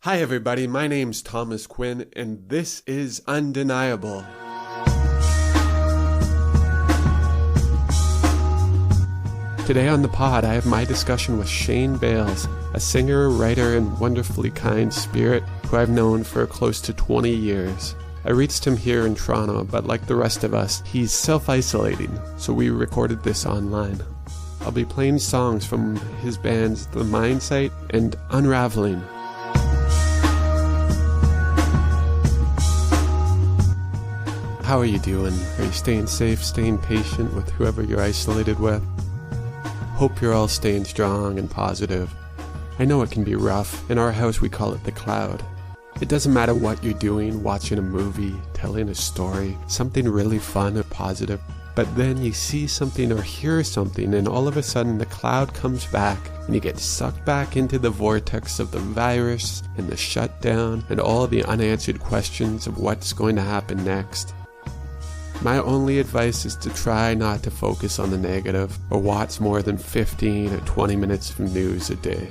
Hi everybody, my name's Thomas Quinn, and this is Undeniable. Today on the pod, I have my discussion with Shan Bales, a singer, writer, and wonderfully kind spirit who I've known for close to 20 years. I reached him here in Toronto, but like the rest of us, he's self-isolating, so we recorded this online. I'll be playing songs from his bands The Mindsight and UnRaveling. How are you doing? Are you staying safe, staying patient with whoever you're isolated with? Hope you're all staying strong and positive. I know it can be rough. In our house we call it the cloud. It doesn't matter what you're doing, watching a movie, telling a story, something really fun or positive, but then you see something or hear something and all of a sudden the cloud comes back and you get sucked back into the vortex of the virus and the shutdown and all the unanswered questions of what's going to happen next. My only advice is to try not to focus on the negative or watch more than 15 or 20 minutes of news a day.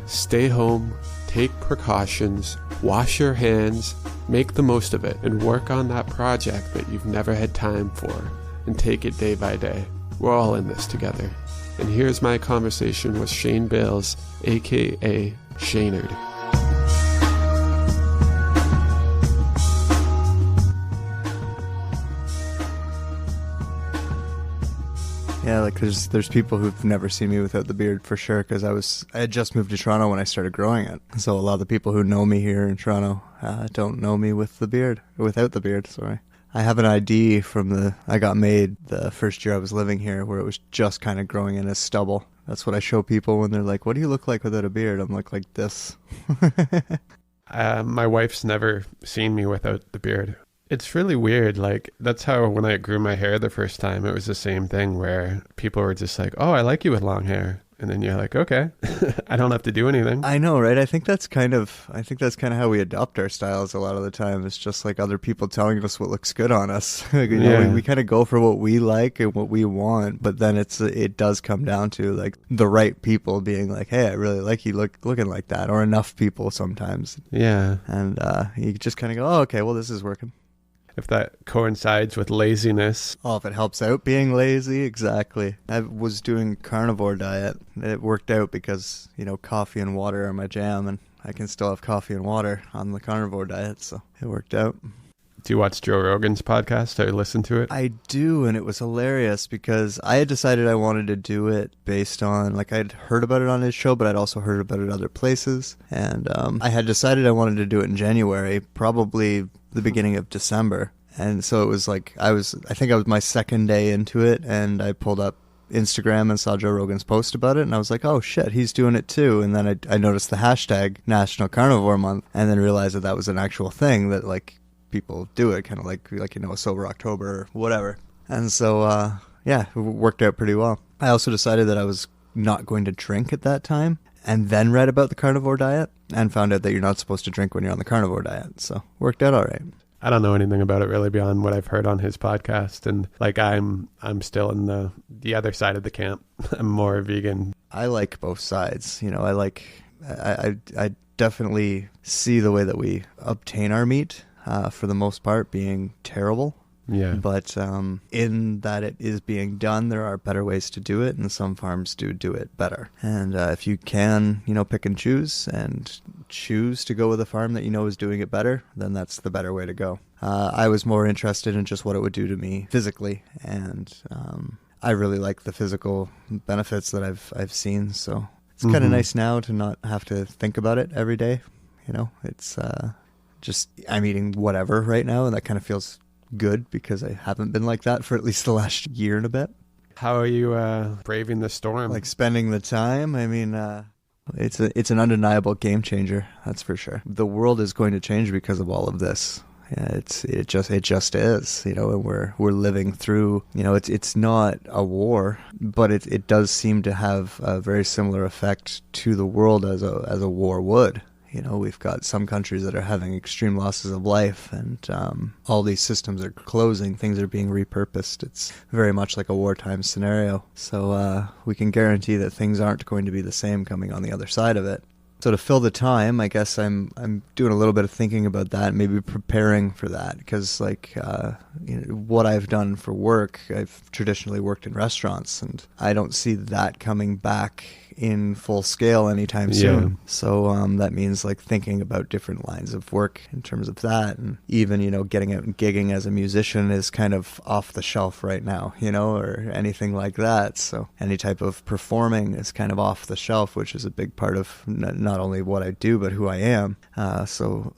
Stay home, take precautions, wash your hands, make the most of it, and work on that project that you've never had time for, and take it day by day. We're all in this together. And here's my conversation with Shan Bales, aka Shanard. Yeah, like there's people who've never seen me without the beard for sure, because I had just moved to Toronto when I started growing it. So a lot of the people who know me here in Toronto don't know me with the beard, or without the beard, sorry. I have an ID I got made the first year I was living here where it was just kind of growing in as stubble. That's what I show people when they're like, what do you look like without a beard? I'm like this. My wife's never seen me without the beard. It's really weird. Like, that's how when I grew my hair the first time, it was the same thing where people were just like, oh, I like you with long hair. And then you're like, okay, I don't have to do anything. I know, right? I think that's kind of how we adopt our styles a lot of the time. It's just like other people telling us what looks good on us. Like, you know, we kind of go for what we like and what we want, but then it does come down to like the right people being like, hey, I really like you looking like that, or enough people sometimes. Yeah. And you just kind of go, oh, okay, well, this is working. If that coincides with laziness. Oh, if it helps out being lazy, exactly. I was doing carnivore diet. It worked out because, you know, coffee and water are my jam, and I can still have coffee and water on the carnivore diet, so it worked out. Do you watch Joe Rogan's podcast or listen to it? I do, and it was hilarious because I had decided I wanted to do it based on, like, I'd heard about it on his show, but I'd also heard about it other places, and I had decided I wanted to do it in January, probably the beginning of December. And so it was like, I think I was my second day into it, and I pulled up Instagram and saw Joe Rogan's post about it, and I was like, oh shit, he's doing it too. And then I noticed the hashtag National Carnivore Month, and then realized that was an actual thing that like people do it, kind of like, you know, a sober October or whatever. And so, yeah, it worked out pretty well. I also decided that I was not going to drink at that time, and then read about the carnivore diet and found out that you're not supposed to drink when you're on the carnivore diet. So worked out all right. I don't know anything about it really beyond what I've heard on his podcast, and like I'm still in the other side of the camp. I'm more vegan. I like both sides. You know, I definitely see the way that we obtain our meat for the most part being terrible. Yeah. But in that it is being done, there are better ways to do it, and some farms do it better. And if you can, you know, pick and choose to go with a farm that you know is doing it better, then that's the better way to go. I was more interested in just what it would do to me physically, and I really like the physical benefits that I've seen. So it's kind of nice now to not have to think about it every day. You know, it's just I'm eating whatever right now, and that kind of feels good because I haven't been like that for at least the last year and a bit. How are you braving the storm? Like spending the time. I mean, it's an undeniable game changer. That's for sure. The world is going to change because of all of this. Yeah, it just is, you know, and we're living through, you know, it's not a war, but it does seem to have a very similar effect to the world as a war would. You know, we've got some countries that are having extreme losses of life, and all these systems are closing, things are being repurposed. It's very much like a wartime scenario. So we can guarantee that things aren't going to be the same coming on the other side of it. So to fill the time, I guess I'm doing a little bit of thinking about that, maybe preparing for that, because what I've done for work, I've traditionally worked in restaurants, and I don't see that coming back in full scale anytime soon. So that means like thinking about different lines of work in terms of that, and even getting out and gigging as a musician is kind of off the shelf right now, or anything like that. So any type of performing is kind of off the shelf, which is a big part of not only what I do but who I am. So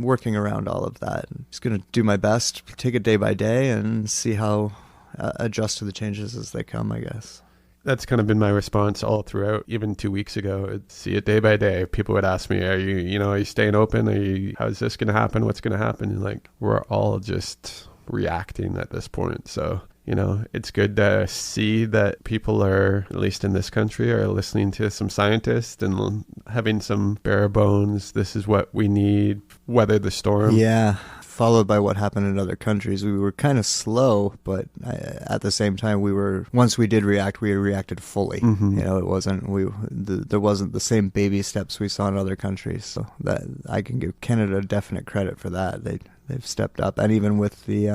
working around all of that, I'm just going to do my best, take it day by day, and see how adjust to the changes as they come, I guess. That's kind of been my response all throughout. Even 2 weeks ago, I'd see it day by day. People would ask me, are you staying open? How's this going to happen? What's going to happen? And like, we're all just reacting at this point. So, it's good to see that people are, at least in this country, are listening to some scientists and having some bare bones. This is what we need. Weather the storm. Yeah. Followed by what happened in other countries. We were kind of slow, but at the same time, once we did react, we reacted fully. Mm-hmm. It wasn't, there wasn't the same baby steps we saw in other countries. So that I can give Canada definite credit for that. They've stepped up. And even with the,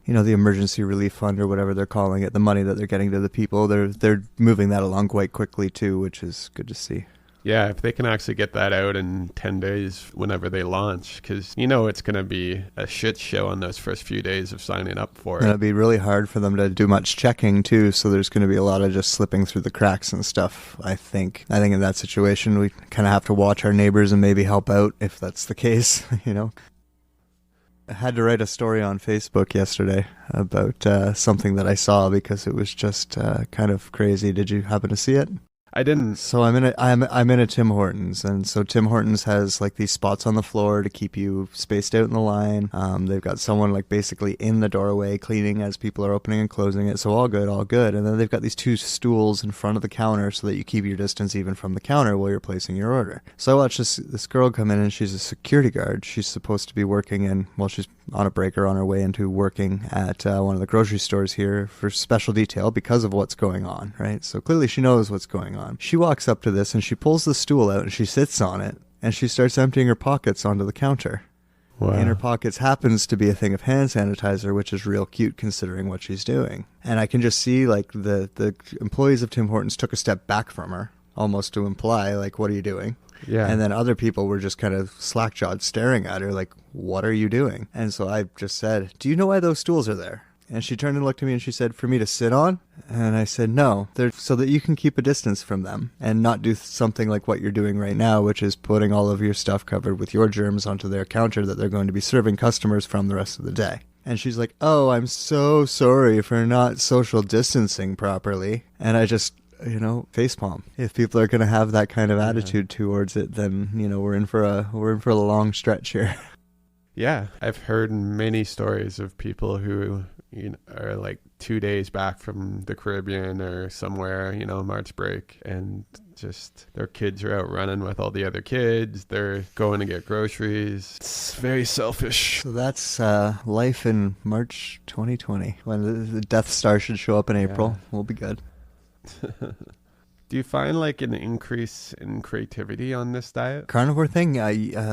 the emergency relief fund or whatever they're calling it, the money that they're getting to the people, they're moving that along quite quickly too, which is good to see. Yeah, if they can actually get that out in 10 days whenever they launch, because it's going to be a shit show on those first few days of signing up for it. And it'll be really hard for them to do much checking too, so there's going to be a lot of just slipping through the cracks and stuff, I think. I think in that situation, we kind of have to watch our neighbors and maybe help out if that's the case, I had to write a story on Facebook yesterday about something that I saw because it was just kind of crazy. Did you happen to see it? I didn't. So I'm in a Tim Hortons, and so Tim Hortons has like these spots on the floor to keep you spaced out in the line. They've got someone like basically in the doorway cleaning as people are opening and closing it. So all good, all good. And then they've got these 2 stools in front of the counter so that you keep your distance even from the counter while you're placing your order. So I watched this girl come in, and she's a security guard. She's supposed to be working she's on a break or on her way into working at one of the grocery stores here for special detail because of what's going on, right? So clearly she knows what's going on. She walks up to this and she pulls the stool out and she sits on it and she starts emptying her pockets onto the counter. Wow. In her pockets happens to be a thing of hand sanitizer, which is real cute considering what she's doing. And I can just see like the employees of Tim Hortons took a step back from her, almost to imply like, what are you doing? Yeah. And then other people were just kind of slack-jawed staring at her like, what are you doing? And so I just said, do you know why those stools are there? And she turned and looked at me and she said, for me to sit on? And I said, no, they're so that you can keep a distance from them and not do something like what you're doing right now, which is putting all of your stuff covered with your germs onto their counter that they're going to be serving customers from the rest of the day. And she's like, oh, I'm so sorry for not social distancing properly. And I just, facepalm. If people are going to have that kind of attitude towards it, then, we're in for a long stretch here. Yeah, I've heard many stories of people who are like 2 days back from the Caribbean or somewhere, March break, and just their kids are out running with all the other kids. They're going to get groceries. It's very selfish. So that's life in March 2020, when the Death Star should show up in April. We'll be good. Do you find like an increase in creativity on this diet? Carnivore thing,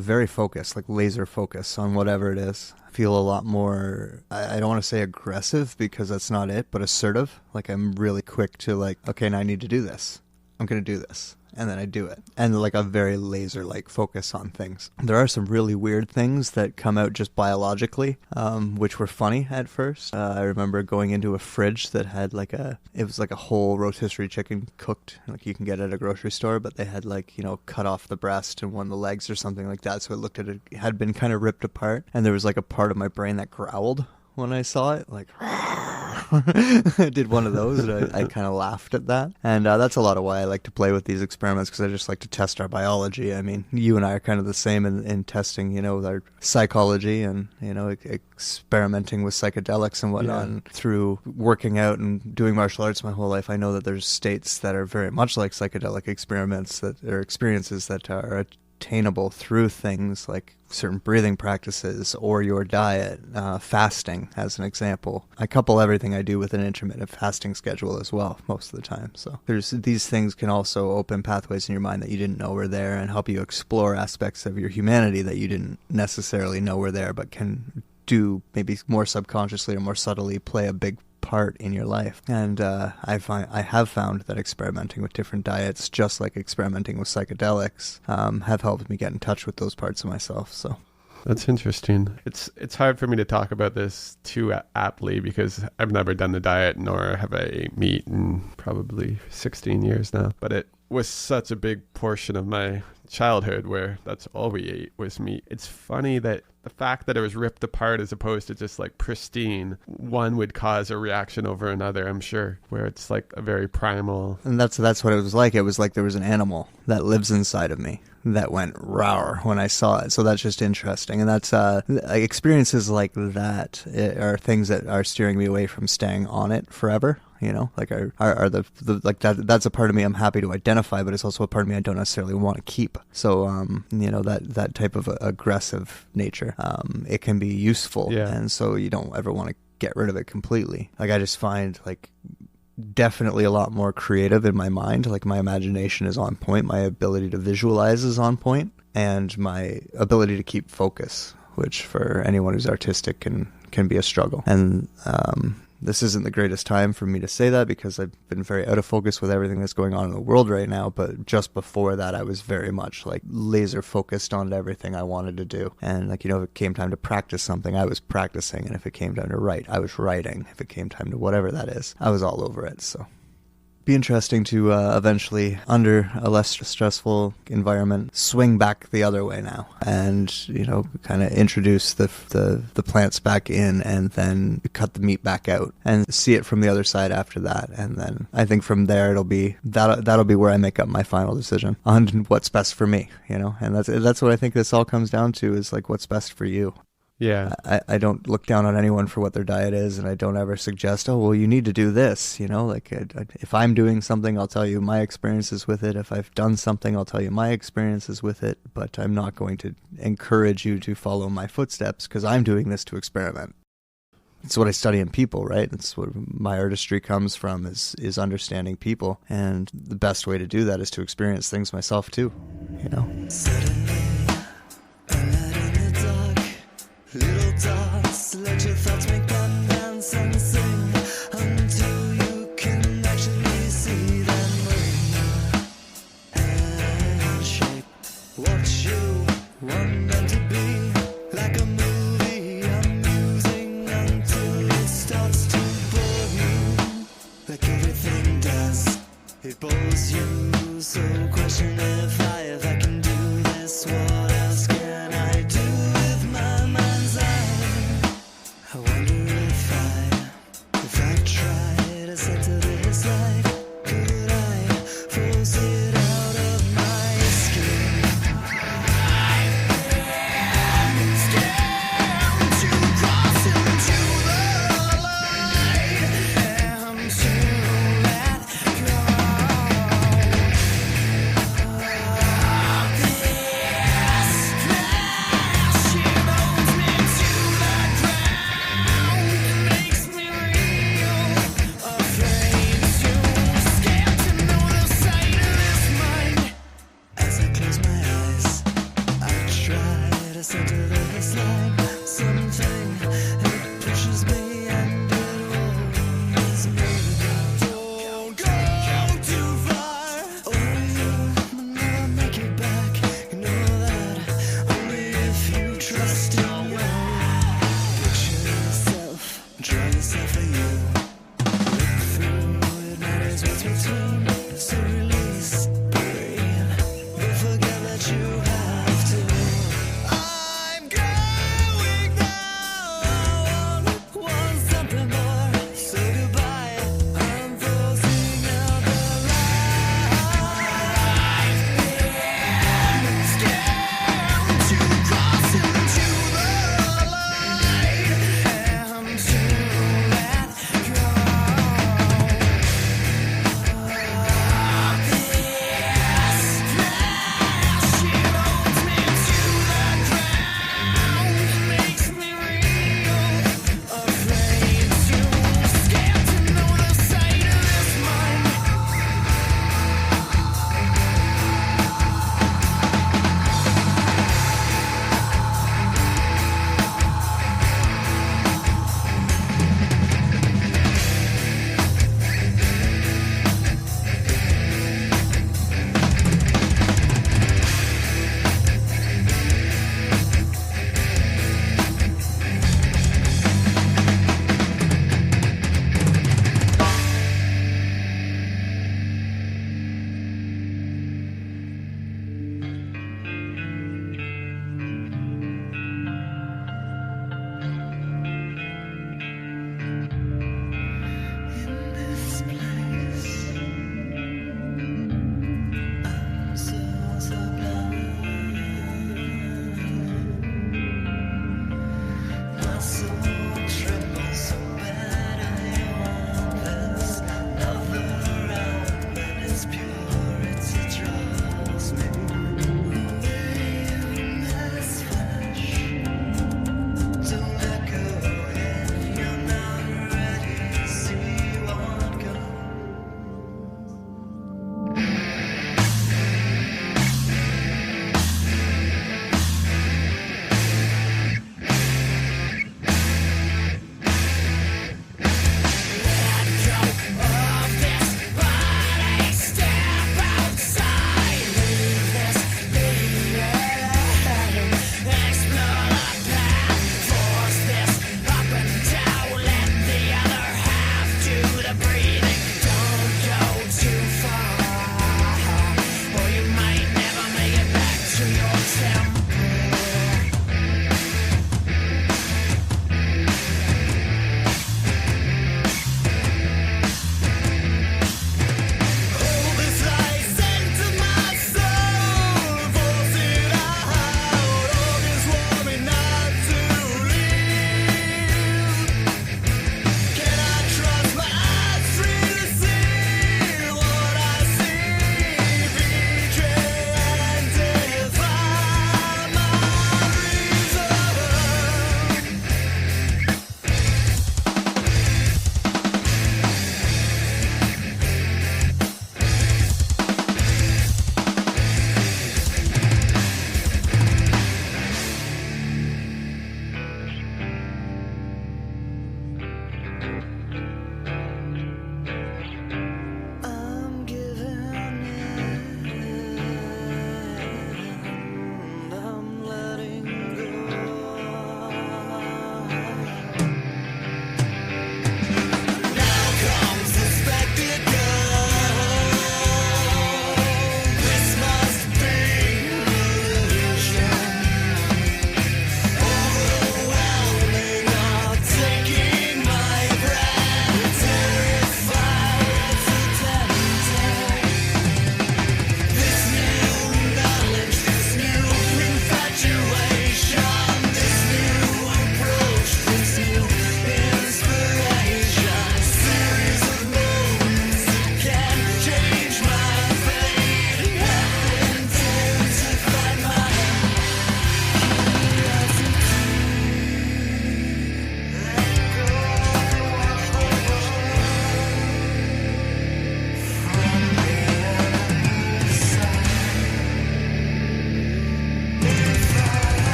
very focused, like laser focus on whatever it is. I feel a lot more, I don't want to say aggressive because that's not it, but assertive. Like I'm really quick to like, okay, now I need to do this. I'm going to do this. And then I do it. And like a very laser-like focus on things. There are some really weird things that come out just biologically, which were funny at first. I remember going into a fridge that had it was like a whole rotisserie chicken cooked, like you can get at a grocery store, but they had cut off the breast and one of the legs or something like that. So it looked at it had been kind of ripped apart. And there was like a part of my brain that growled when I saw it, like I did one of those, and I kind of laughed at that. And that's a lot of why I like to play with these experiments, because I just like to test our biology. I mean, you and I are kind of the same in testing, with our psychology and, experimenting with psychedelics and whatnot. And through working out and doing martial arts my whole life, I know that there's states that are very much like psychedelic experiments that are experiences that are attainable through things like certain breathing practices or your diet, fasting as an example. I couple everything I do with an intermittent fasting schedule as well most of the time. So these things can also open pathways in your mind that you didn't know were there and help you explore aspects of your humanity that you didn't necessarily know were there, but can do maybe more subconsciously or more subtly play a big part in your life. And I have found that experimenting with different diets, just like experimenting with psychedelics, have helped me get in touch with those parts of myself. So that's interesting. It's hard for me to talk about this too aptly because I've never done the diet, nor have I ate meat in probably 16 years now. But it was such a big portion of my childhood where that's all we ate was meat. It's funny that the fact that it was ripped apart as opposed to just like pristine, one would cause a reaction over another, I'm sure, where it's like a very primal. And that's what it was like. It was like there was an animal that lives inside of me that went rawr when I saw it. So that's just interesting. And that's experiences like that are things that are steering me away from staying on it forever. You know, like are the like that's a part of me I'm happy to identify, but it's also a part of me I don't necessarily want to keep. So you know, that type of aggressive nature, it can be useful, yeah. And so you don't ever want to get rid of it completely. Like I just find like definitely a lot more creative in my mind. Like my imagination is on point, my ability to visualize is on point, and my ability to keep focus, which for anyone who's artistic can be a struggle. And this isn't the greatest time for me to say that because I've been very out of focus with everything that's going on in the world right now. But just before that, I was very much like laser focused on everything I wanted to do. And like, you know, if it came time to practice something, I was practicing. And if it came time to write, I was writing. If it came time to whatever that is, I was all over it. So be interesting to eventually, under a less stressful environment, swing back the other way now, and you know, kind of introduce the plants back in, and then cut the meat back out, and see it from the other side after that. And then I think from there that'll be where I make up my final decision on what's best for me. You know, and that's what I think this all comes down to, is like what's best for you. Yeah. I don't look down on anyone for what their diet is, and I don't ever suggest, oh, well, you need to do this, you know, like if I'm doing something, I'll tell you my experiences with it. If I've done something, I'll tell you my experiences with it, but I'm not going to encourage you to follow my footsteps because I'm doing this to experiment. It's what I study in people, right? It's what my artistry comes from, is understanding people, and the best way to do that is to experience things myself too, you know. Little dots, let your thoughts make them dance and sing until you can actually see them move and shape what you want them to be. Like a movie, amusing until it starts to bore you. Like everything does, it bores you. So question if I can do this, what else can I do with my mind? I wonder if I tried to center this life, could I force it out of my skin? I'm scared to cross into the light and to let go. This passion holds me to the ground. It makes me real afraid to, scared to know the sight of this mind. As I close my eyes, I try to center this line. Something, it pushes me and it holds me. Don't go too far, or you'll never make it back. You know that only if you trust in your picture yourself, draw yourself a you. Look through, it matters what's between. So release, breathe, but forget that you have to. I'm gone.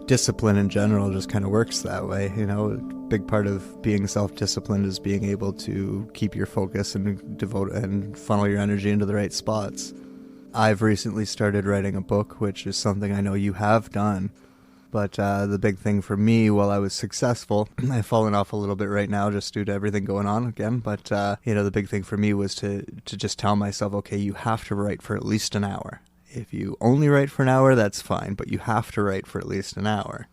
discipline in general just kind of works that way. You know, a big part of being self-disciplined is being able to keep your focus and devote and funnel your energy into the right spots. I've recently started writing a book, which is something I know you have done. But the big thing for me, while I was successful, I've fallen off a little bit right now just due to everything going on again. But, the big thing for me was to just tell myself, okay, you have to write for at least an hour. If you only write for an hour, that's fine, but you have to write for at least an hour.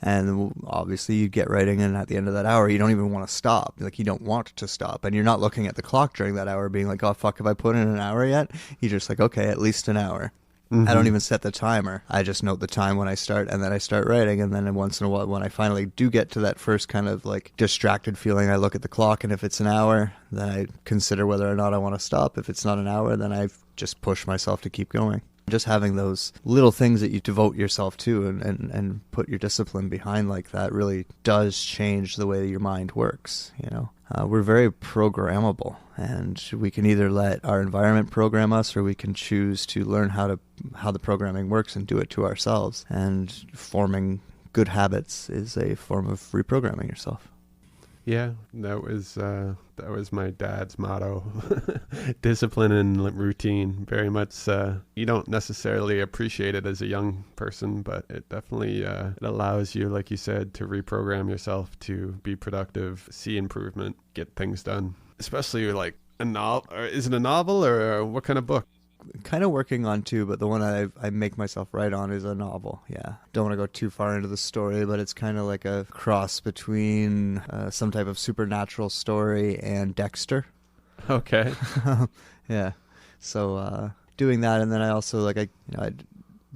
And obviously you get writing, and at the end of that hour, you don't even want to stop. Like, you don't want to stop. And you're not looking at the clock during that hour being like, oh, fuck, have I put in an hour yet? You're just like, okay, at least an hour. Mm-hmm. I don't even set the timer. I just note the time when I start, and then I start writing. And then once in a while, when I finally do get to that first kind of like distracted feeling, I look at the clock, and if it's an hour, then I consider whether or not I want to stop. If it's not an hour, then I just push myself to keep going. Just having those little things that you devote yourself to and put your discipline behind like that really does change the way your mind works. You know, we're very programmable, and we can either let our environment program us, or we can choose to learn how the programming works and do it to ourselves. And forming good habits is a form of reprogramming yourself. Yeah, that was my dad's motto. Discipline and routine. Very much, you don't necessarily appreciate it as a young person, but it definitely it allows you, like you said, to reprogram yourself to be productive, see improvement, get things done. Especially like a novel. Is it a novel, or what kind of book? Kind of working on two, but the one I make myself write on is a novel. Yeah, don't want to go too far into the story, but it's kind of like a cross between some type of supernatural story and Dexter. Okay. Yeah, so doing that, and then I also I'm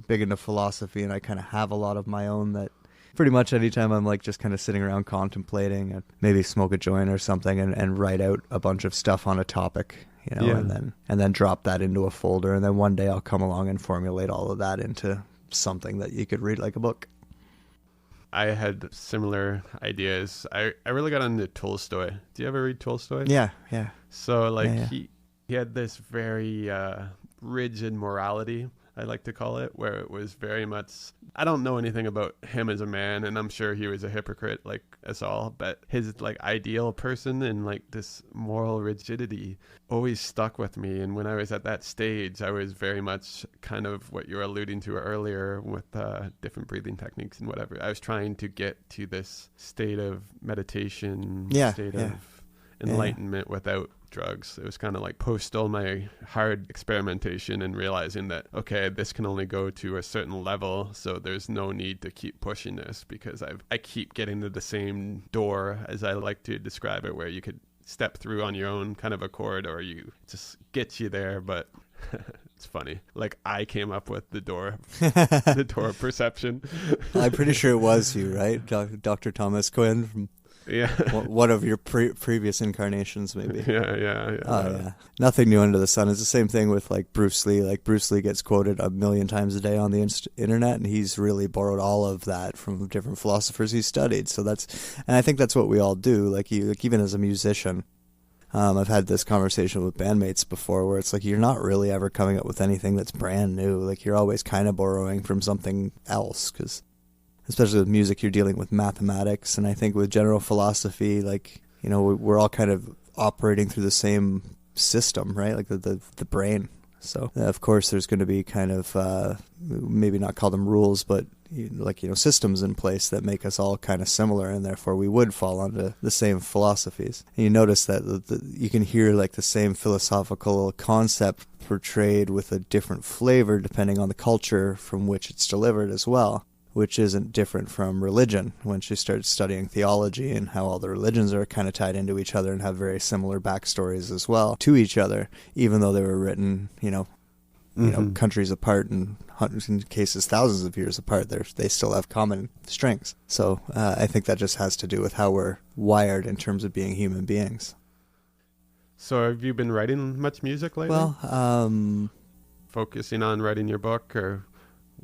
big into philosophy, and I kind of have a lot of my own that pretty much anytime I'm like just kind of sitting around contemplating, and maybe smoke a joint or something, and write out a bunch of stuff on a topic. You know, yeah. and then drop that into a folder, and then one day I'll come along and formulate all of that into something that you could read like a book. I had similar ideas. I really got into Tolstoy. Do you ever read Tolstoy? Yeah. So like Yeah. he had this very rigid morality, I like to call it, where it was very much, I don't know anything about him as a man, and I'm sure he was a hypocrite like us all, but his like ideal person and like this moral rigidity always stuck with me. And when I was at that stage, I was very much kind of what you were alluding to earlier with different breathing techniques and whatever. I was trying to get to this state of meditation, of enlightenment without drugs. It was kind of like post all my hard experimentation and realizing that, okay, this can only go to a certain level, so there's no need to keep pushing this, because I keep getting to the same door, as I like to describe it, where you could step through on your own kind of accord, or you just get you there. But it's funny, like I came up with the door the door of perception. I'm pretty sure it was you, right? Dr. Thomas Quinn from one of your previous incarnations, maybe. Yeah. Oh, yeah. Nothing new under the sun. It's the same thing with like Bruce Lee. Like Bruce Lee gets quoted 1 million times a day on the internet, and he's really borrowed all of that from different philosophers he studied. So and I think that's what we all do. Like even as a musician, I've had this conversation with bandmates before, where it's like you're not really ever coming up with anything that's brand new. Like you're always kind of borrowing from something else, because especially with music, you're dealing with mathematics. And I think with general philosophy, like, you know, we're all kind of operating through the same system, right? Like the brain. So, of course, there's going to be kind of, maybe not call them rules, but systems in place that make us all kind of similar, and therefore we would fall onto the same philosophies. And you notice that you can hear like the same philosophical concept portrayed with a different flavor depending on the culture from which it's delivered as well, which isn't different from religion. Once you start studying theology and how all the religions are kind of tied into each other and have very similar backstories as well to each other, even though they were written, countries apart and hundreds, in cases thousands of years apart, they still have common strengths. So I think that just has to do with how we're wired in terms of being human beings. So have you been writing much music lately? Well, focusing on writing your book, or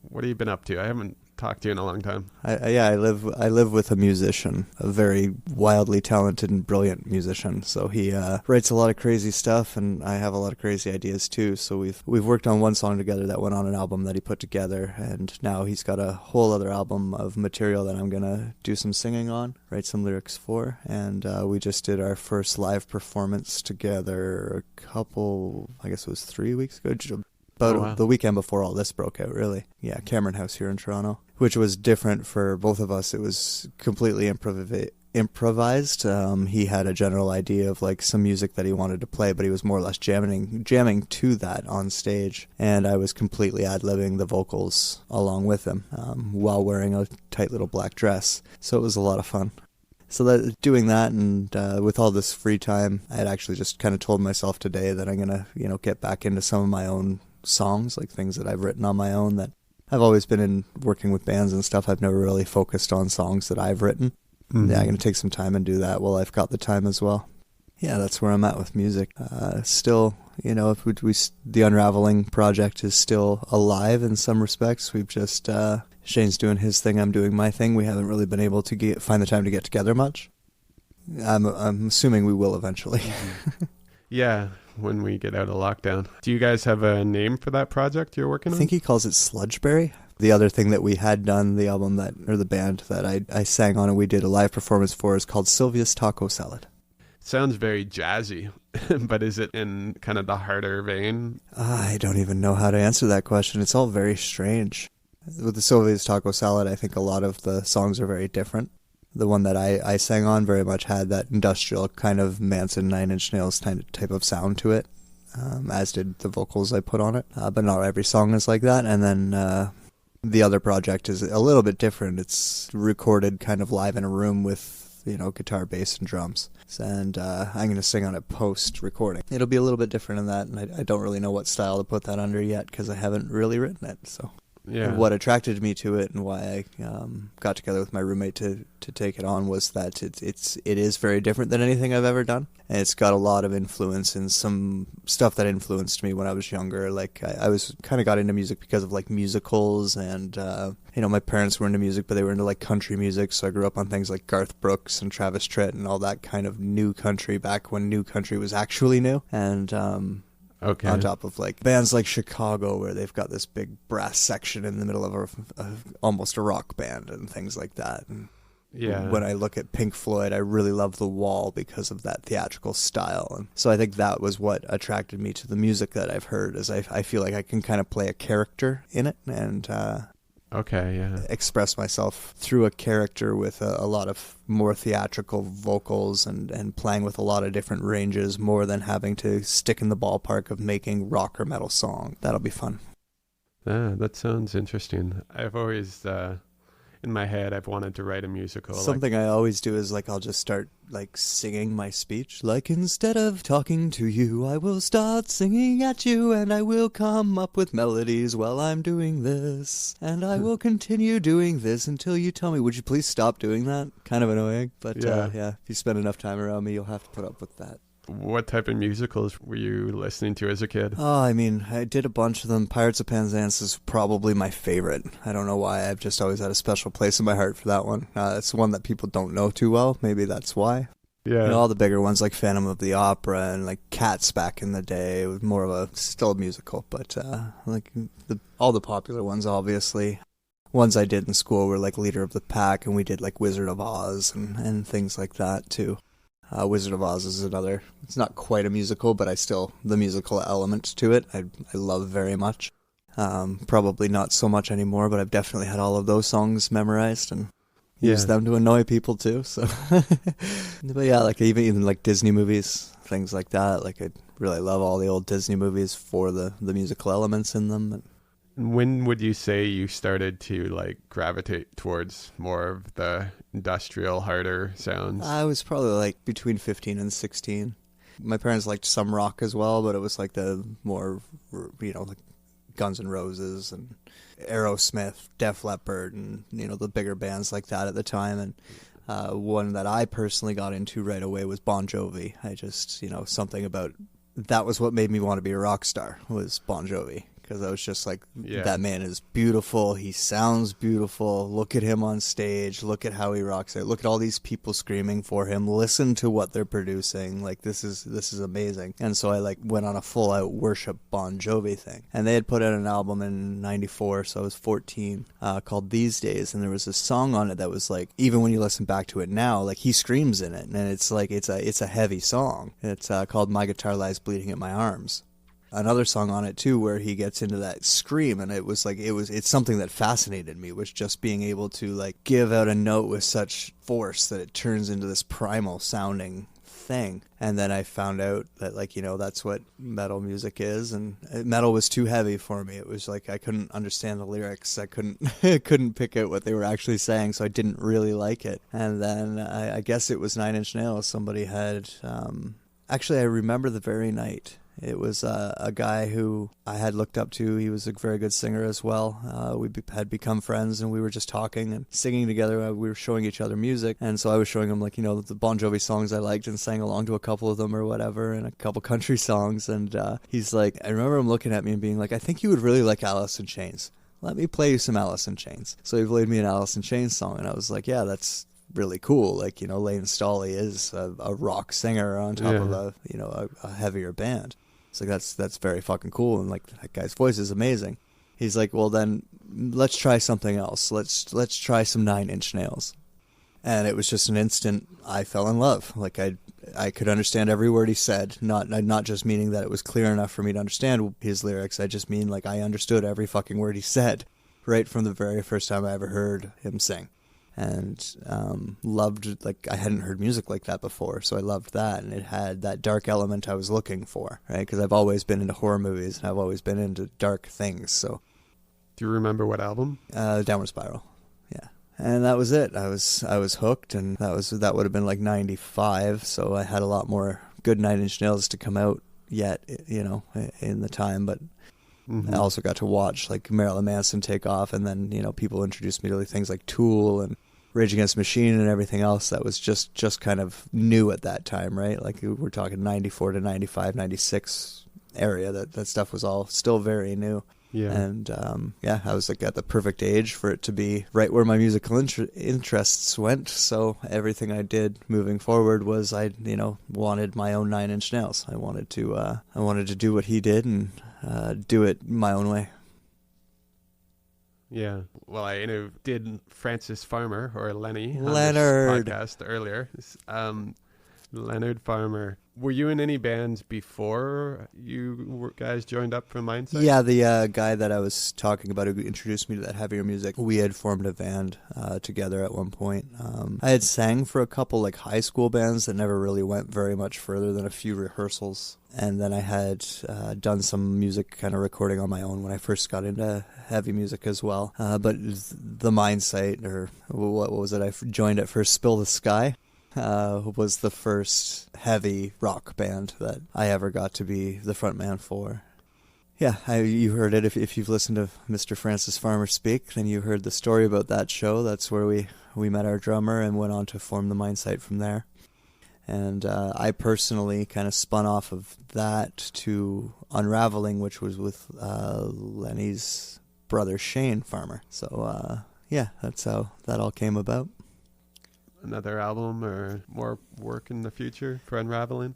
what have you been up to? I haven't talked to you in a long time. I live with a musician, a very wildly talented and brilliant musician. So he writes a lot of crazy stuff, and I have a lot of crazy ideas too. So we've worked on one song together that went on an album that he put together, and now he's got a whole other album of material that I'm gonna do some singing on, write some lyrics for, and we just did our first live performance together a couple, I guess it was 3 weeks ago. About wow. the weekend before all this broke out, really. Yeah, Cameron House here in Toronto, which was different for both of us. It was completely improvised. He had a general idea of like some music that he wanted to play, but he was more or less jamming to that on stage, and I was completely ad-libbing the vocals along with him while wearing a tight little black dress. So it was a lot of fun. So that doing that, and with all this free time, I had actually just kind of told myself today that I'm gonna, get back into some of my own songs, like things that I've written on my own. That I've always been in working with bands and stuff. I've never really focused on songs that I've written. Mm-hmm. Yeah, I'm gonna take some time and do that while I've got the time as well. Yeah, that's where I'm at with music. Still, if the Unraveling project is still alive in some respects. We've just Shane's doing his thing, I'm doing my thing. We haven't really been able to find the time to get together much. I'm assuming we will eventually. Yeah, when we get out of lockdown. Do you guys have a name for that project you're working on? I think he calls it Sludgeberry. The other thing that we had done, the band that I sang on and we did a live performance for, is called Sylvia's Taco Salad. Sounds very jazzy, but is it in kind of the harder vein? I don't even know how to answer that question. It's all very strange. With the Sylvia's Taco Salad, I think a lot of the songs are very different. The one that I sang on very much had that industrial kind of Manson, Nine Inch Nails type of sound to it, as did the vocals I put on it. But not every song is like that. And then the other project is a little bit different. It's recorded kind of live in a room with, guitar, bass, and drums. And I'm going to sing on it post-recording. It'll be a little bit different in that, and I don't really know what style to put that under yet because I haven't really written it, so... Yeah. What attracted me to it and why I got together with my roommate to take it on was that it is very different than anything I've ever done. And it's got a lot of influence in some stuff that influenced me when I was younger. Like I was kind of got into music because of like musicals and, my parents were into music, but they were into like country music. So I grew up on things like Garth Brooks and Travis Tritt and all that kind of new country back when new country was actually new. And, okay. On top of like bands like Chicago, where they've got this big brass section in the middle of almost a rock band and things like that. And yeah. When I look at Pink Floyd, I really love The Wall because of that theatrical style. And so I think that was what attracted me to the music that I've heard, is I feel like I can kind of play a character in it and okay, yeah. express myself through a character with a lot of more theatrical vocals and playing with a lot of different ranges more than having to stick in the ballpark of making rock or metal song. That'll be fun. Yeah, that sounds interesting. I've always, in my head, I've wanted to write a musical. Something I always do is like I'll just start like singing my speech. Like, instead of talking to you, I will start singing at you, and I will come up with melodies while I'm doing this. And I will continue doing this until you tell me, would you please stop doing that? Kind of annoying, but yeah, if you spend enough time around me, you'll have to put up with that. What type of musicals were you listening to as a kid? Oh, I mean, I did a bunch of them. Pirates of Penzance is probably my favorite. I don't know why. I've just always had a special place in my heart for that one. It's one that people don't know too well. Maybe that's why. Yeah. All the bigger ones like Phantom of the Opera and like Cats back in the day. It was more of a still musical, but all the popular ones, obviously. Ones I did in school were like Leader of the Pack, and we did like Wizard of Oz and things like that too. Wizard of Oz is another, it's not quite a musical, but the musical element to it, I love very much. Probably not so much anymore, but I've definitely had all of those songs memorized and used them to annoy people too, so. But yeah, like even like Disney movies, things like that, like I really love all the old Disney movies for the musical elements in them. When would you say you started to like gravitate towards more of the industrial, harder sounds? I was probably like between 15 and 16. My parents liked some rock as well, but it was like the more, like Guns N' Roses and Aerosmith, Def Leppard, and, the bigger bands like that at the time. And one that I personally got into right away was Bon Jovi. I just, something about that was what made me want to be a rock star, was Bon Jovi. because I was just like, Yeah. that man is beautiful. He sounds beautiful. Look at him on stage. Look at how he rocks it. Look at all these people screaming for him. Listen to what they're producing. Like, this is amazing. And so I like went on a full out worship Bon Jovi thing. And they had put out an album in '94, so I was 14, called These Days, and there was a song on it that was like, even when you listen back to it now, like he screams in it, and it's like it's a heavy song. It's called My Guitar Lies Bleeding at My Arms. Another song on it too where he gets into that scream, and it was like it's something that fascinated me, was just being able to like give out a note with such force that it turns into this primal sounding thing. And then I found out that, like, you know, that's what metal music is, and metal was too heavy for me. It was like I couldn't understand the lyrics. I couldn't pick out what they were actually saying, so I didn't really like it. And then I guess it was Nine Inch Nails. Somebody had actually, I remember the very night. It was a guy who I had looked up to. He was a very good singer as well. We had become friends, and we were just talking and singing together. We were showing each other music, and so I was showing him, like, you know, the Bon Jovi songs I liked, and sang along to a couple of them or whatever, and a couple country songs. And he's like, I remember him looking at me and being like, I think you would really like Alice in Chains. Let me play you some Alice in Chains. So he played me an Alice in Chains song, and I was like, yeah, that's really cool. Like, you know, Lane Staley is a rock singer on top of a heavier band. So that's very fucking cool, and like that guy's voice is amazing. He's like, well then let's try something else. Let's try some Nine Inch Nails. And it was just an instant I fell in love. Like I could understand every word he said, not just meaning that it was clear enough for me to understand his lyrics. I just mean like I understood every fucking word he said right from the very first time I ever heard him sing. And loved, like, I hadn't heard music like that before, so I loved that, and it had that dark element I was looking for, right? Because I've always been into horror movies, and I've always been into dark things. So, Do you remember what album? Downward Spiral, yeah. And that was it. I was hooked, and that would have been like '95, so I had a lot more good Nine Inch Nails to come out yet, you know, in the time, but. I also got to watch like Marilyn Manson take off, and then, you know, people introduced me to things like Tool and Rage Against the Machine and everything else that was just kind of new at that time, right? Like we're talking 94 to 95, 96 area. That stuff was all still very new. Yeah. And I was like at the perfect age for it to be right where my musical interests went. So everything I did moving forward was I wanted my own Nine Inch Nails. I wanted to do what he did and do it my own way. Yeah. Well, I did Francis Farmer, or Lenny, Leonard, on this podcast earlier. Leonard Farmer. Were you in any bands before you guys joined up from Mindsight? Yeah, the guy that I was talking about who introduced me to that heavier music, we had formed a band together at one point. I had sang for a couple like high school bands that never really went very much further than a few rehearsals. And then I had done some music kind of recording on my own when I first got into heavy music as well. But the Mindsight, or what was it? I joined at first, Spill the Sky. Was the first heavy rock band that I ever got to be the front man for. Yeah, you heard it. If you've listened to Mr. Francis Farmer speak, then you heard the story about that show. That's where we met our drummer and went on to form the Mindsight from there. And I personally kind of spun off of that to UnRaveling, which was with Lenny's brother Shane Farmer. So that's how that all came about. Another album or more work in the future for Unraveling?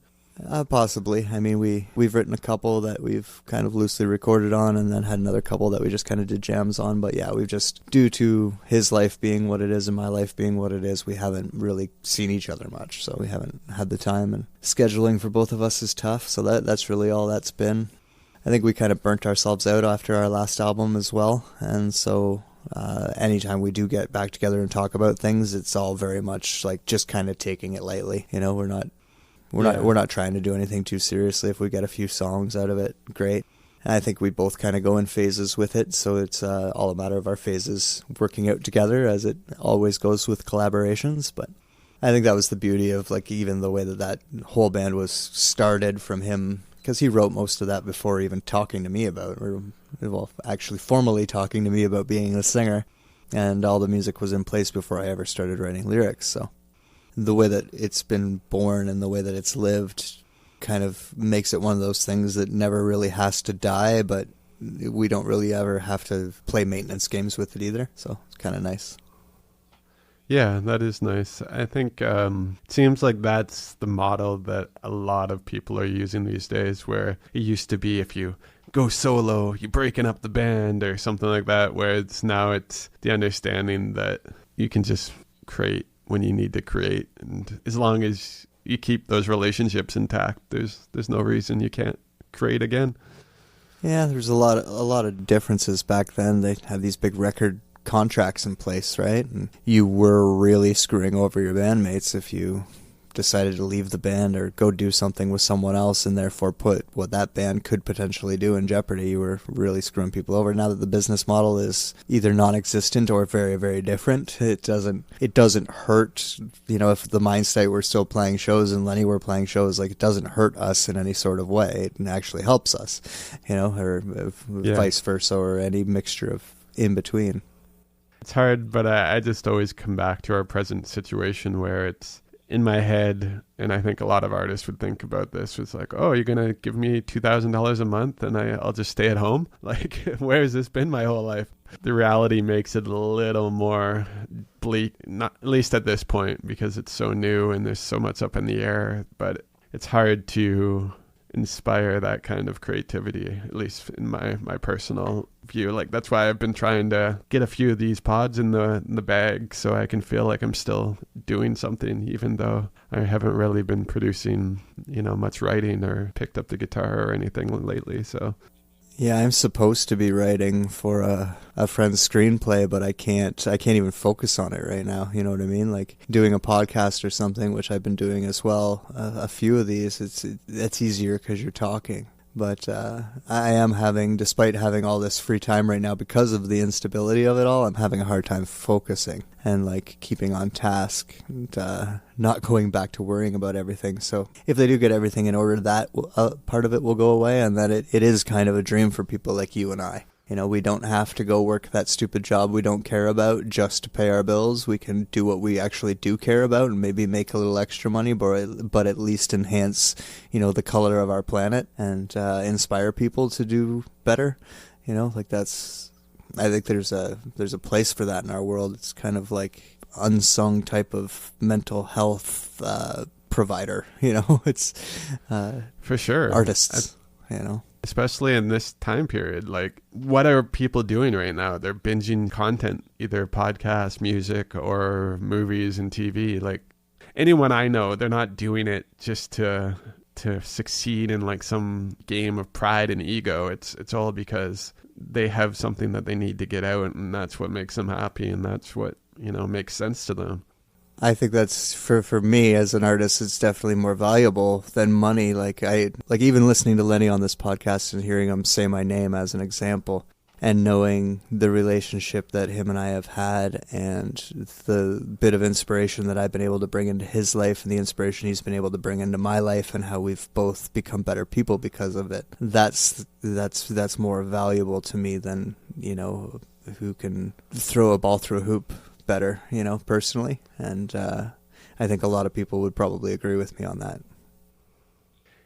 Possibly. I mean, we've written a couple that we've kind of loosely recorded on, and then had another couple that we just kind of did jams on. But yeah, we've just, due to his life being what it is and my life being what it is, we haven't really seen each other much. So we haven't had the time, and scheduling for both of us is tough. So that's really all that's been. I think we kind of burnt ourselves out after our last album as well. And so anytime we do get back together and talk about things, it's all very much like just kind of taking it lightly. You know, we're not trying to do anything too seriously. If we get a few songs out of it, great. And I think we both kind of go in phases with it, so it's all a matter of our phases working out together, as it always goes with collaborations. But I think that was the beauty of like even the way that whole band was started from him, because he wrote most of that before even talking to me about, or well, actually formally talking to me about being a singer, and all the music was in place before I ever started writing lyrics. So the way that it's been born and the way that it's lived kind of makes it one of those things that never really has to die, but we don't really ever have to play maintenance games with it either. So it's kind of nice. Yeah, that is nice. I think seems like that's the model that a lot of people are using these days, where it used to be if you go solo, you're breaking up the band or something like that, where it's the understanding that you can just create when you need to create. And as long as you keep those relationships intact, there's no reason you can't create again. Yeah, there's a lot of differences back then. They had these big record contracts in place, right? And you were really screwing over your bandmates if you decided to leave the band or go do something with someone else, and therefore put what that band could potentially do in jeopardy. You were really screwing people over. Now that the business model is either non-existent or very, very different, it doesn't hurt, if the Mindsight were still playing shows and Lenny were playing shows, like, it doesn't hurt us in any sort of way. It actually helps us, or vice versa, or any mixture of in between. It's hard, but I just always come back to our present situation where it's in my head, and I think a lot of artists would think about this. It's like, oh, you're going to give me $2,000 a month and I'll just stay at home? Like, where has this been my whole life? The reality makes it a little more bleak, not at least at this point, because it's so new and there's so much up in the air. But it's hard to inspire that kind of creativity, at least in my personal view. Like, that's why I've been trying to get a few of these pods in the bag, so I can feel like I'm still doing something, even though I haven't really been producing much writing or picked up the guitar or anything lately. So yeah, I'm supposed to be writing for a friend's screenplay, but I can't even focus on it right now. You know what I mean? Like, doing a podcast or something, which I've been doing as well. A few of these, it's easier because you're talking. But I am despite having all this free time right now, because of the instability of it all, I'm having a hard time focusing and like keeping on task and not going back to worrying about everything. So if they do get everything in order, that part of it will go away, and that it is kind of a dream for people like you and I. We don't have to go work that stupid job we don't care about just to pay our bills. We can do what we actually do care about and maybe make a little extra money, but at least enhance, the color of our planet and inspire people to do better. I think there's a place for that in our world. It's kind of like unsung type of mental health provider. It's for sure artists. Especially in this time period. Like, what are people doing right now? They're binging content, either podcasts, music, or movies and TV. Like, anyone I know, they're not doing it just to succeed in like some game of pride and ego. It's all because they have something that they need to get out, and that's what makes them happy, and that's what makes sense to them. I think that's for me as an artist, it's definitely more valuable than money. Like even listening to Lenny on this podcast and hearing him say my name as an example, and knowing the relationship that him and I have had, and the bit of inspiration that I've been able to bring into his life, and the inspiration he's been able to bring into my life, and how we've both become better people because of it. That's more valuable to me than who can throw a ball through a hoop better, personally. And I think a lot of people would probably agree with me on that.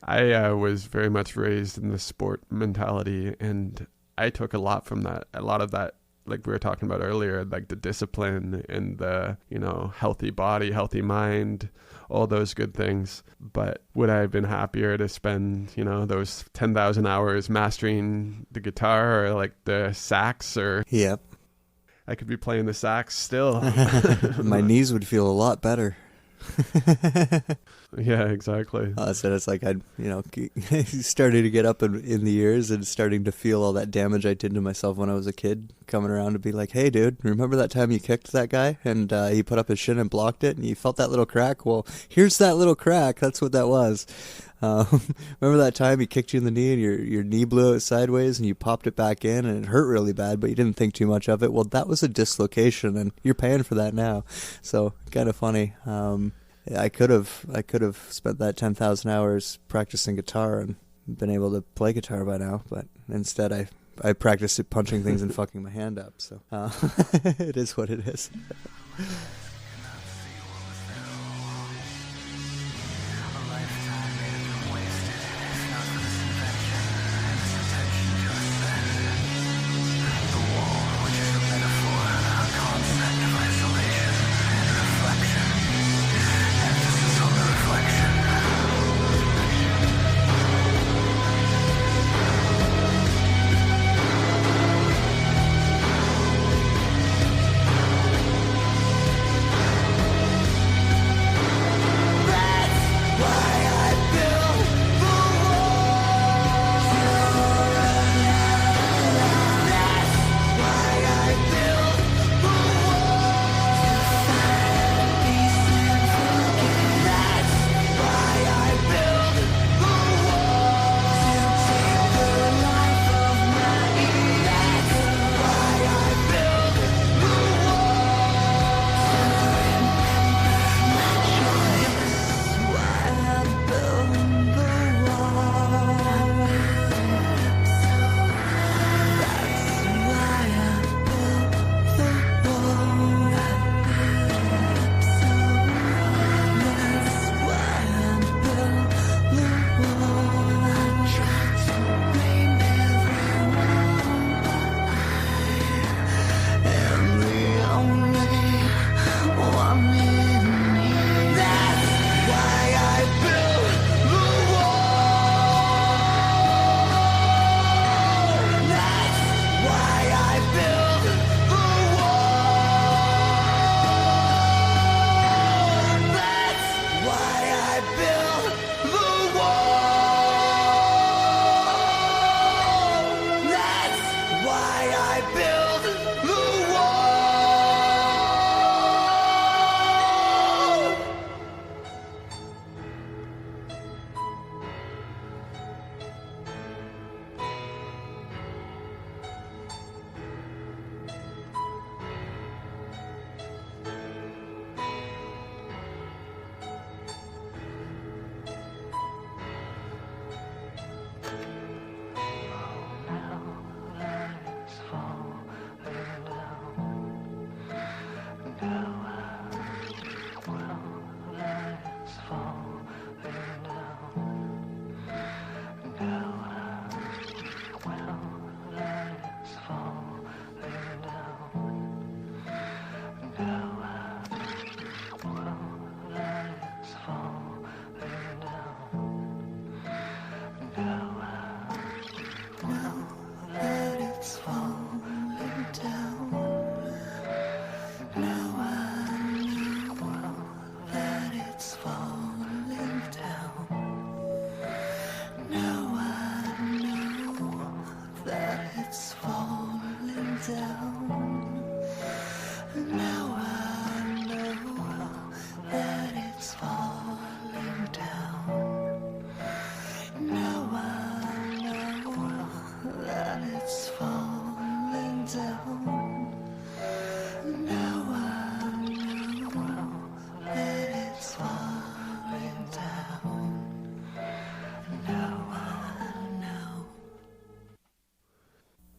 I was very much raised in the sport mentality, and I took a lot from that. A lot of that, like we were talking about earlier, like the discipline and the, healthy body, healthy mind, all those good things. But would I have been happier to spend, those 10,000 hours mastering the guitar or like the sax? Or Yep. I could be playing the sax still. My knees would feel a lot better. Yeah, exactly. So it's like I'd, starting to get up in the years and starting to feel all that damage I did to myself when I was a kid, coming around to be like, hey, dude, remember that time you kicked that guy and he put up his shin and blocked it and you felt that little crack? Well, here's that little crack. That's what that was. Remember that time he kicked you in the knee and your knee blew out sideways and you popped it back in and it hurt really bad, but you didn't think too much of it? Well, that was a dislocation and you're paying for that now. So kind of funny. I could have spent that 10,000 hours practicing guitar and been able to play guitar by now, but instead I practiced it punching things and fucking my hand up. So it is what it is. build the wall.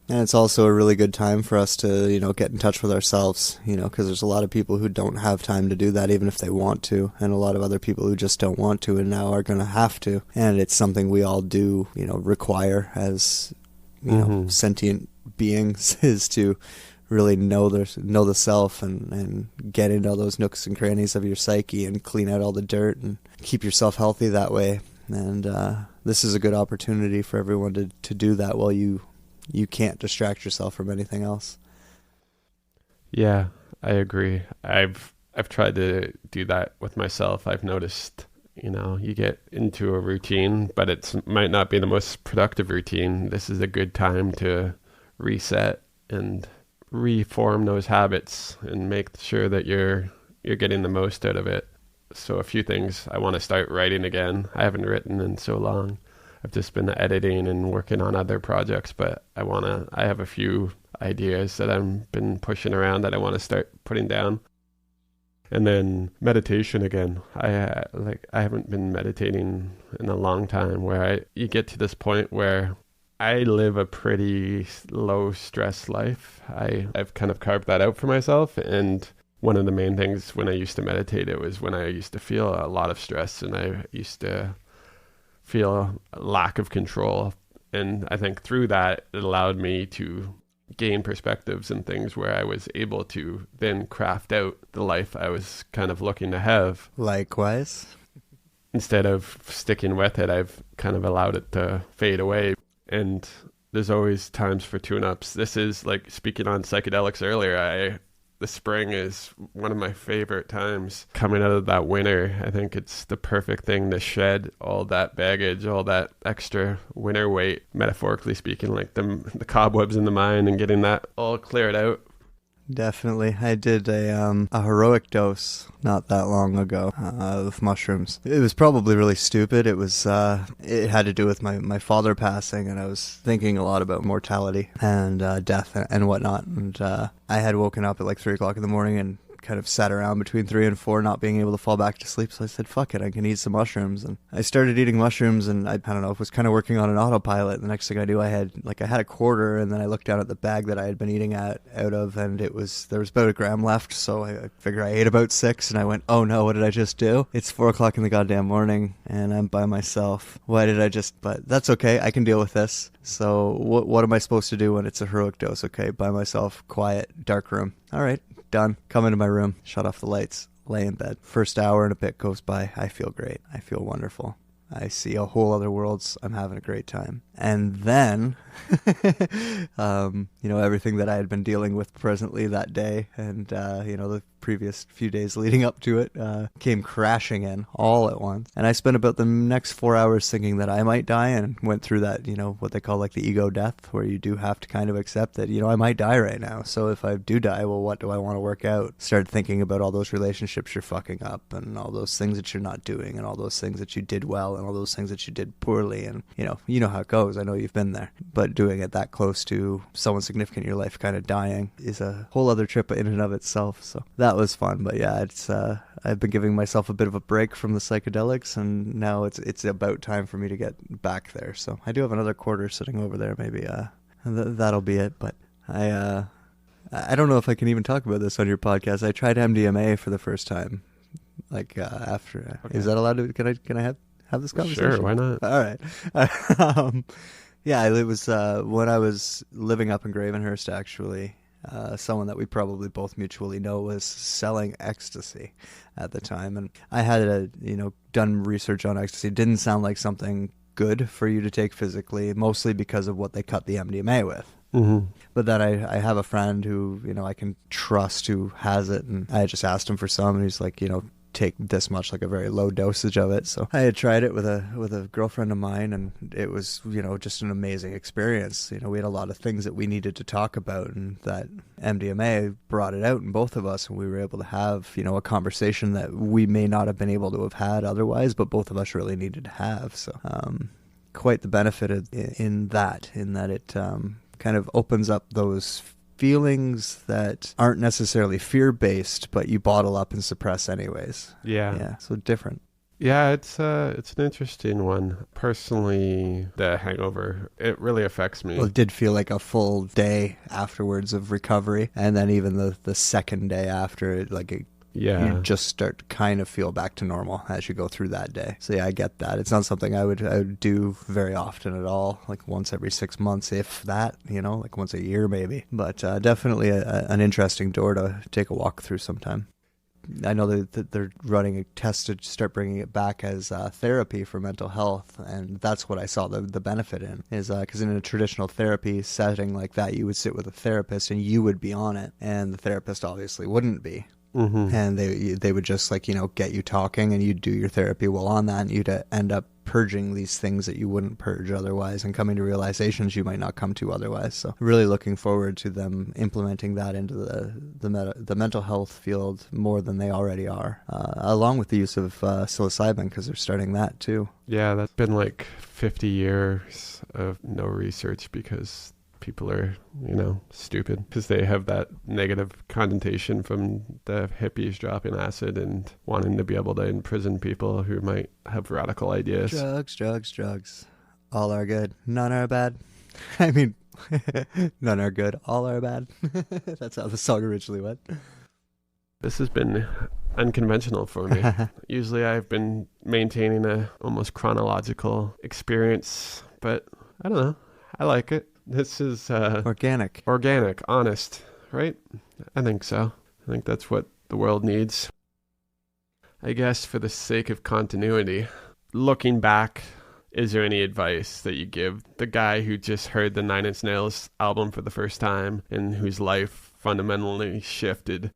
And it's also a really good time for us to, get in touch with ourselves, because there's a lot of people who don't have time to do that even if they want to, and a lot of other people who just don't want to and now are going to have to. And it's something we all do, require as, sentient beings, is to really know the self and get into all those nooks and crannies of your psyche and clean out all the dirt and keep yourself healthy that way. And this is a good opportunity for everyone to do that while you can't distract yourself from anything else. Yeah, I agree. I've tried to do that with myself. I've noticed, you get into a routine, but it might not be the most productive routine. This is a good time to reset and reform those habits and make sure that you're getting the most out of it. So a few things. I want to start writing again. I haven't written in so long. I've just been editing and working on other projects, but I have a few ideas that I've been pushing around that I want to start putting down. And then meditation again. I haven't been meditating in a long time, where you get to this point where I live a pretty low stress life. I've kind of carved that out for myself. And one of the main things when I used to meditate, it was when I used to feel a lot of stress and I used to feel a lack of control. And I think through that, it allowed me to gain perspectives and things where I was able to then craft out the life I was kind of looking to have. Likewise. Instead of sticking with it, I've kind of allowed it to fade away. And there's always times for tune-ups. This is like speaking on psychedelics earlier. The spring is one of my favorite times coming out of that winter. I think it's the perfect thing to shed all that baggage, all that extra winter weight, metaphorically speaking, like the cobwebs in the mind, and getting that all cleared out. Definitely. I did a heroic dose not that long ago of mushrooms. It was probably really stupid. It was it had to do with my father passing, and I was thinking a lot about mortality and death and whatnot. And I had woken up at like 3 o'clock in the morning and kind of sat around between 3 and 4 not being able to fall back to sleep. So I said, fuck it, I can eat some mushrooms. And I started eating mushrooms, and I don't know, was kind of working on an autopilot. The next thing I knew, I had a quarter, and then I looked down at the bag that I had been eating out of, and there was about a gram left. So I figured I ate about 6, and I went, oh no, what did I just do? It's 4 o'clock in the goddamn morning and I'm by myself. But that's okay, I can deal with this. So what am I supposed to do when it's a heroic dose? Okay, by myself, quiet, dark room. All right, done. Come into my room, shut off the lights, lay in bed. First hour and a bit goes by. I feel great. I feel wonderful. I see a whole other worlds. I'm having a great time. And then, everything that I had been dealing with presently that day, and, the previous few days leading up to it came crashing in all at once. And I spent about the next 4 hours thinking that I might die, and went through that, what they call like the ego death, where you do have to kind of accept that, I might die right now. So if I do die, well, what do I want to work out? Start thinking about all those relationships you're fucking up, and all those things that you're not doing, and all those things that you did well, and all those things that you did poorly. And, you know how it goes. I know you've been there. But doing it that close to someone significant in your life kind of dying is a whole other trip in and of itself. So that was fun. But yeah, it's I've been giving myself a bit of a break from the psychedelics, and now it's about time for me to get back there. So I do have another quarter sitting over there. Maybe that'll be it. But I don't know if I can even talk about this on your podcast. I tried MDMA for the first time, like after. Okay. Is that allowed to? Can I have this conversation? Sure, why not? All right. Yeah, it was when I was living up in Gravenhurst, actually. Someone that we probably both mutually know was selling ecstasy at the time, and I had done research on ecstasy. It didn't sound like something good for you to take physically, mostly because of what they cut the MDMA with. Mm-hmm. But then I have a friend who I can trust who has it, and I just asked him for some, and he's like, take this much, like a very low dosage of it. So I had tried it with a girlfriend of mine, and it was just an amazing experience. We had a lot of things that we needed to talk about, and that MDMA brought it out in both of us, and we were able to have a conversation that we may not have been able to have had otherwise, but both of us really needed to have. So quite the benefit in that it kind of opens up those feelings that aren't necessarily fear-based, but you bottle up and suppress anyways. Yeah, so different. Yeah, it's an interesting one. Personally, the hangover, it really affects me. Well, it did feel like a full day afterwards of recovery, and then even the second day after it, you just start to kind of feel back to normal as you go through that day. So yeah, I get that. It's not something I would do very often at all, like once every 6 months, if that, like once a year maybe. But definitely an interesting door to take a walk through sometime. I know that they're running a test to start bringing it back as therapy for mental health, and that's what I saw the benefit in, is because in a traditional therapy setting like that, you would sit with a therapist and you would be on it, and the therapist obviously wouldn't be. Mm-hmm. And they would just get you talking, and you'd do your therapy while on that, and you'd end up purging these things that you wouldn't purge otherwise, and coming to realizations you might not come to otherwise. So really looking forward to them implementing that into the mental health field more than they already are, along with the use of psilocybin, because they're starting that too. Yeah, that's been like 50 years of no research because people are, stupid, because they have that negative connotation from the hippies dropping acid and wanting to be able to imprison people who might have radical ideas. Drugs. All are good. None are bad. I mean, none are good. All are bad. That's how the song originally went. This has been unconventional for me. Usually I've been maintaining a almost chronological experience, but I don't know. I like it. This is organic, honest, right? I think so. I think that's what the world needs. I guess for the sake of continuity, looking back, is there any advice that you give the guy who just heard the 9 Inch Nails album for the first time and whose life fundamentally shifted?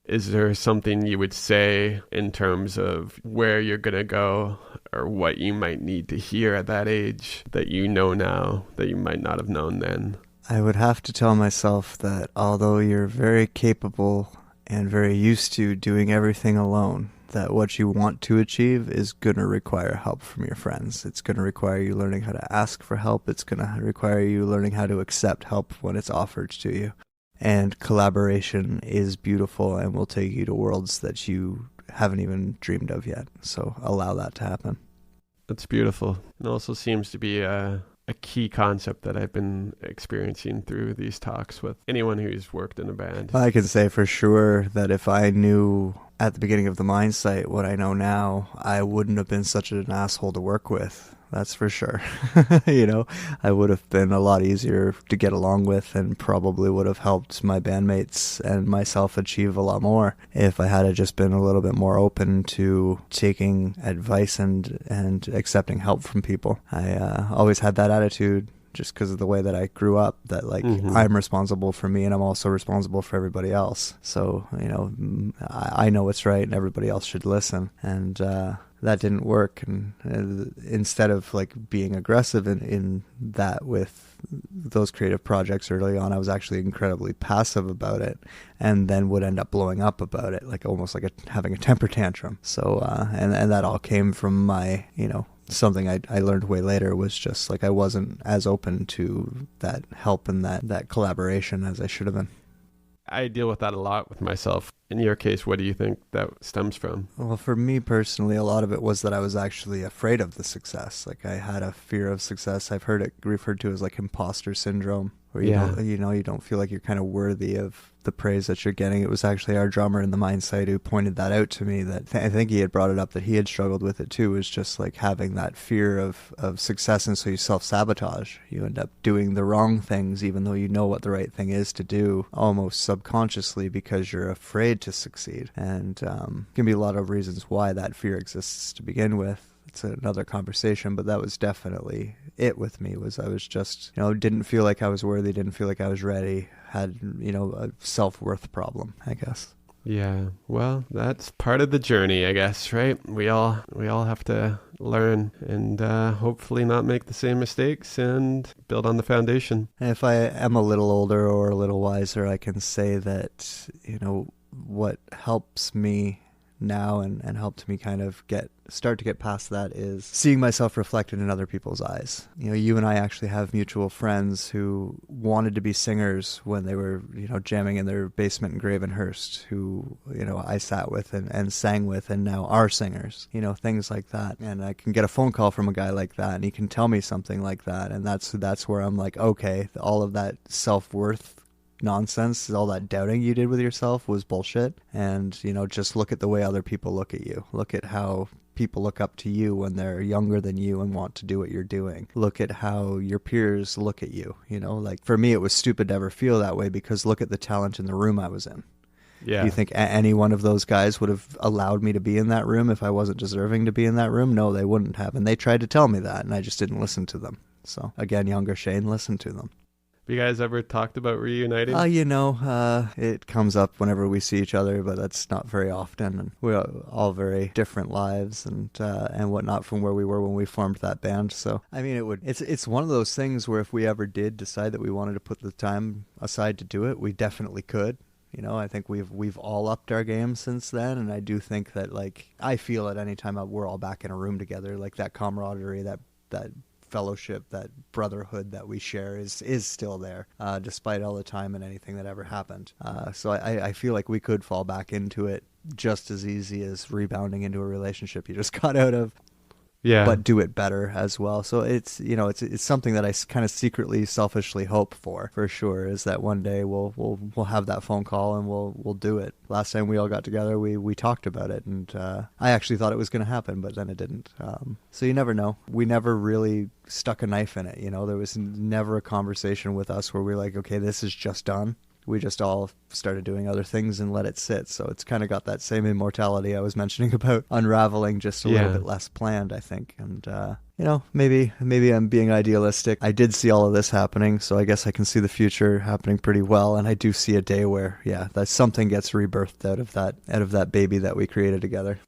Is there something you would say in terms of where you're going to go, or what you might need to hear at that age that you know now that you might not have known then? I would have to tell myself that although you're very capable and very used to doing everything alone, that what you want to achieve is going to require help from your friends. It's going to require you learning how to ask for help. It's going to require you learning how to accept help when it's offered to you. And collaboration is beautiful and will take you to worlds that you haven't even dreamed of yet. So allow that to happen. That's beautiful. It also seems to be a key concept that I've been experiencing through these talks with anyone who's worked in a band. I can say for sure that if I knew at the beginning of the Mindsight what I know now, I wouldn't have been such an asshole to work with. That's for sure. I would have been a lot easier to get along with, and probably would have helped my bandmates and myself achieve a lot more if I had just been a little bit more open to taking advice and accepting help from people. I always had that attitude just because of the way that I grew up, that like I'm responsible for me and I'm also responsible for everybody else. So, I know what's right and everybody else should listen. And that didn't work. And instead of like being aggressive in that with those creative projects early on, I was actually incredibly passive about it, and then would end up blowing up about it, like almost like having a temper tantrum. So, and that all came from my, something I learned way later was just like I wasn't as open to that help and that collaboration as I should have been. I deal with that a lot with myself. In your case, what do you think that stems from? Well, for me personally, a lot of it was that I was actually afraid of the success. Like I had a fear of success. I've heard it referred to as like imposter syndrome, where you don't feel like you're kind of worthy of the praise that you're getting. It was actually our drummer in the Mindsight who pointed that out to me, that I think he had brought it up that he had struggled with it too, was just like having that fear of success, and so you self-sabotage. You end up doing the wrong things even though you know what the right thing is to do, almost subconsciously, because you're afraid to succeed. And can be a lot of reasons why that fear exists to begin with. It's another conversation, but that was definitely it with me. Was I was just, didn't feel like I was worthy, didn't feel like I was ready, had, a self-worth problem, I guess. Yeah, well, that's part of the journey, I guess, right? We all have to learn and hopefully not make the same mistakes and build on the foundation. And if I am a little older or a little wiser, I can say that, what helps me now and helped me kind of start to get past that is seeing myself reflected in other people's eyes. You and I actually have mutual friends who wanted to be singers when they were, jamming in their basement in Gravenhurst, who, I sat with and sang with and now are singers, things like that. And I can get a phone call from a guy like that and he can tell me something like that. And that's where I'm like, okay, all of that self-worth nonsense, all that doubting you did with yourself was bullshit. And, just look at the way other people look at you. Look at how people look up to you when they're younger than you and want to do what you're doing. Look at how your peers look at you. Like for me, it was stupid to ever feel that way, because look at the talent in the room I was in. Yeah. Do you think any one of those guys would have allowed me to be in that room if I wasn't deserving to be in that room? No, they wouldn't have. And they tried to tell me that, and I just didn't listen to them. So again, younger Shane, listen to them. Have you guys ever talked about reuniting? It comes up whenever we see each other, but that's not very often. And we're all very different lives and whatnot from where we were when we formed that band. So, I mean, it's one of those things where if we ever did decide that we wanted to put the time aside to do it, we definitely could. I think we've all upped our game since then, and I do think that, like, I feel at any time we're all back in a room together, like that camaraderie, that fellowship, that brotherhood that we share is still there, despite all the time and anything that ever happened. So I feel like we could fall back into it just as easy as rebounding into a relationship you just got out of. Yeah. But do it better as well. So it's something that I kind of secretly, selfishly hope for sure, is that one day we'll have that phone call and we'll do it. Last time we all got together, we talked about it, and I actually thought it was going to happen, but then it didn't. So you never know. We never really stuck a knife in it. There was never a conversation with us where we're like, okay, this is just done. We just all started doing other things and let it sit. So it's kind of got that same immortality I was mentioning about unraveling, just a little bit less planned, I think. And, maybe I'm being idealistic. I did see all of this happening, so I guess I can see the future happening pretty well. And I do see a day where, that something gets rebirthed out of that baby that we created together.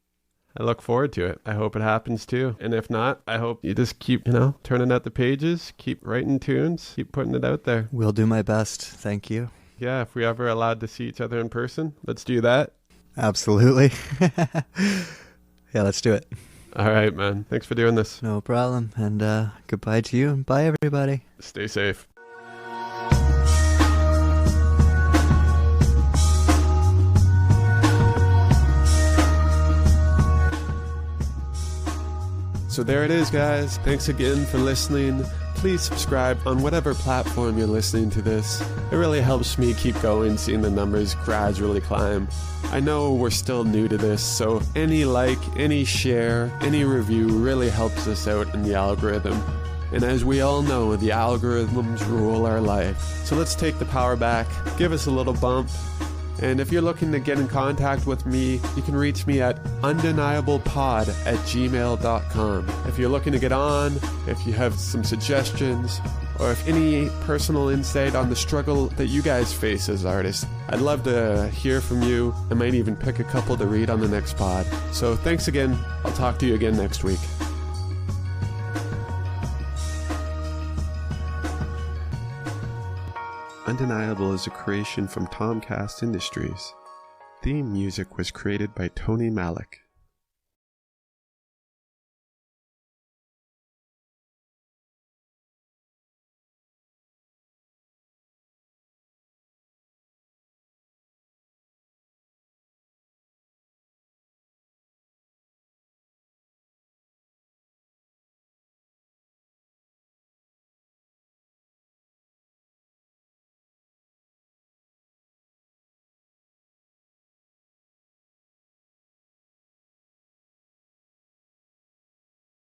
I look forward to it. I hope it happens too. And if not, I hope you just keep, turning out the pages, keep writing tunes, keep putting it out there. Will do my best. Thank you. Yeah, if we ever allowed to see each other in person, let's do that. Absolutely. Yeah, let's do it. All right, man. Thanks for doing this. No problem. And goodbye to you, and bye, everybody. Stay safe. So there it is, guys. Thanks again for listening. Please subscribe on whatever platform you're listening to this. It really helps me keep going, seeing the numbers gradually climb. I know we're still new to this, so any like, any share, any review really helps us out in the algorithm. And as we all know, the algorithms rule our life. So let's take the power back, give us a little bump. And if you're looking to get in contact with me, you can reach me at undeniablepod@gmail.com. If you're looking to get on, if you have some suggestions, or if any personal insight on the struggle that you guys face as artists. I'd love to hear from you. I might even pick a couple to read on the next pod. So thanks again. I'll talk to you again next week. Undeniable is a creation from Tomcast Industries. Theme music was created by Tony Malik.